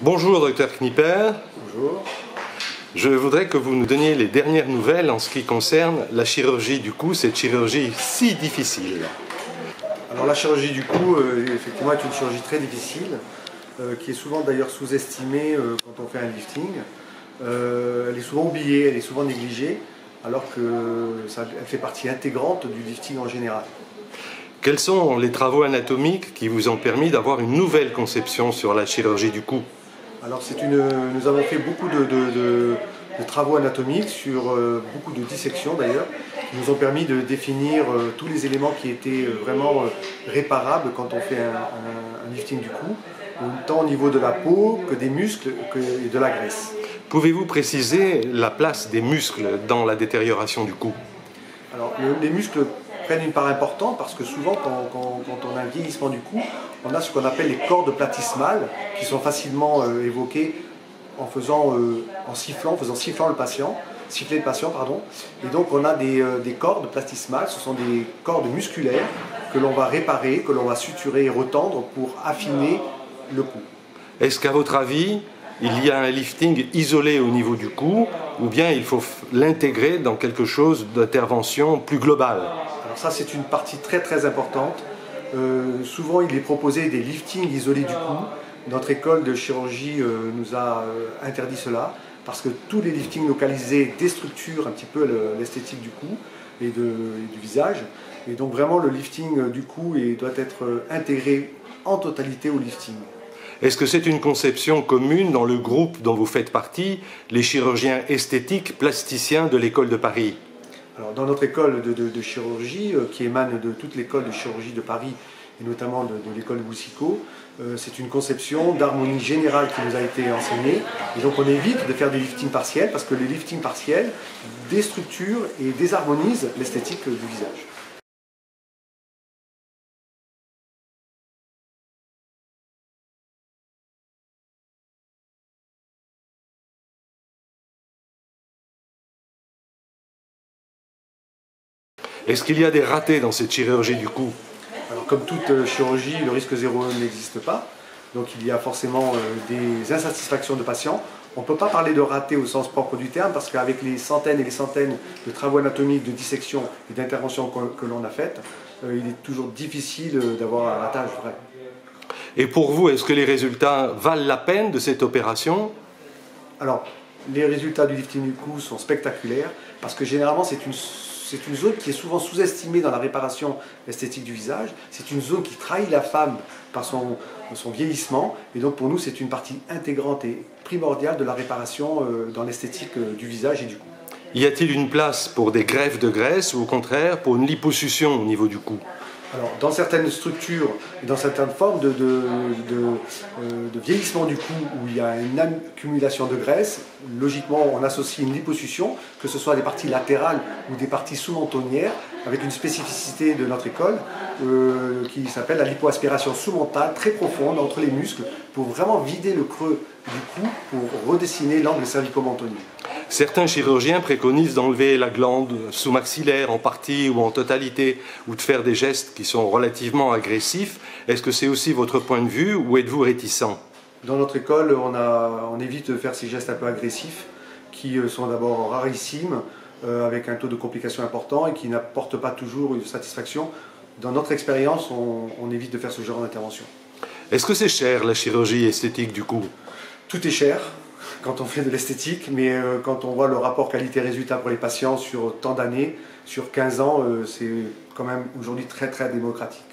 Bonjour Dr Knipper. Bonjour. Je voudrais que vous nous donniez les dernières nouvelles en ce qui concerne la chirurgie du cou, cette chirurgie si difficile. Alors la chirurgie du cou, effectivement, est une chirurgie très difficile, qui est souvent d'ailleurs sous-estimée quand on fait un lifting. Elle est souvent oubliée, elle est souvent négligée, alors qu'elle fait partie intégrante du lifting en général. Quels sont les travaux anatomiques qui vous ont permis d'avoir une nouvelle conception sur la chirurgie du cou? Alors nous avons fait beaucoup de travaux anatomiques sur beaucoup de dissections d'ailleurs, qui nous ont permis de définir tous les éléments qui étaient vraiment réparables quand on fait un lifting du cou, tant au niveau de la peau que des muscles et de la graisse. Pouvez-vous préciser la place des muscles dans la détérioration du cou? Alors les muscles prennent une part importante parce que souvent quand on a un vieillissement du cou, on a ce qu'on appelle les cordes platysmales qui sont facilement évoquées en sifflant le patient, siffler le patient, pardon. Et donc on a des cordes platysmales, ce sont des cordes musculaires que l'on va réparer, que l'on va suturer et retendre pour affiner le cou. Est-ce qu'à votre avis, il y a un lifting isolé au niveau du cou ou bien il faut l'intégrer dans quelque chose d'intervention plus globale? Alors ça c'est une partie très très importante. Souvent il est proposé des liftings isolés du cou. Notre école de chirurgie nous a interdit cela parce que tous les liftings localisés déstructurent un petit peu l'esthétique du cou et du visage. Et donc vraiment le lifting du cou doit être intégré en totalité au lifting. Est-ce que c'est une conception commune dans le groupe dont vous faites partie, les chirurgiens esthétiques plasticiens de l'école de Paris? Alors, dans notre école de chirurgie, qui émane de toute l'école de chirurgie de Paris et notamment de l'école Boucicaut, c'est une conception d'harmonie générale qui nous a été enseignée. Et donc on évite de faire des liftings partiels parce que les liftings partiels déstructurent et désharmonisent l'esthétique du visage. Est-ce qu'il y a des ratés dans cette chirurgie du cou? Alors comme toute chirurgie, le risque zéro n'existe pas. Donc il y a forcément des insatisfactions de patients. On ne peut pas parler de raté au sens propre du terme parce qu'avec les centaines et les centaines de travaux anatomiques, de dissections et d'interventions que l'on a faites, il est toujours difficile d'avoir un ratage vrai. Et pour vous, est-ce que les résultats valent la peine de cette opération? Alors, les résultats du lifting du cou sont spectaculaires parce que généralement c'est une zone qui est souvent sous-estimée dans la réparation esthétique du visage. C'est une zone qui trahit la femme par son vieillissement. Et donc pour nous, c'est une partie intégrante et primordiale de la réparation dans l'esthétique du visage et du cou. Y a-t-il une place pour des greffes de graisse ou au contraire pour une liposuction au niveau du cou? Alors, dans certaines structures et dans certaines formes de vieillissement du cou où il y a une accumulation de graisse, logiquement on associe une liposuction, que ce soit des parties latérales ou des parties sous-mentonnières, avec une spécificité de notre école qui s'appelle la lipoaspiration sous-mentale très profonde entre les muscles pour vraiment vider le creux du cou pour redessiner l'angle cervico-mentonnier. Certains chirurgiens préconisent d'enlever la glande sous-maxillaire en partie ou en totalité, ou de faire des gestes qui sont relativement agressifs. Est-ce que c'est aussi votre point de vue ou êtes-vous réticent? Dans notre école, on évite de faire ces gestes un peu agressifs qui sont d'abord rarissimes, avec un taux de complications important et qui n'apportent pas toujours une satisfaction. Dans notre expérience, on évite de faire ce genre d'intervention. Est-ce que c'est cher la chirurgie esthétique du cou? Tout est cher quand on fait de l'esthétique, mais quand on voit le rapport qualité-résultat pour les patients sur tant d'années, sur 15 ans, c'est quand même aujourd'hui très très démocratique.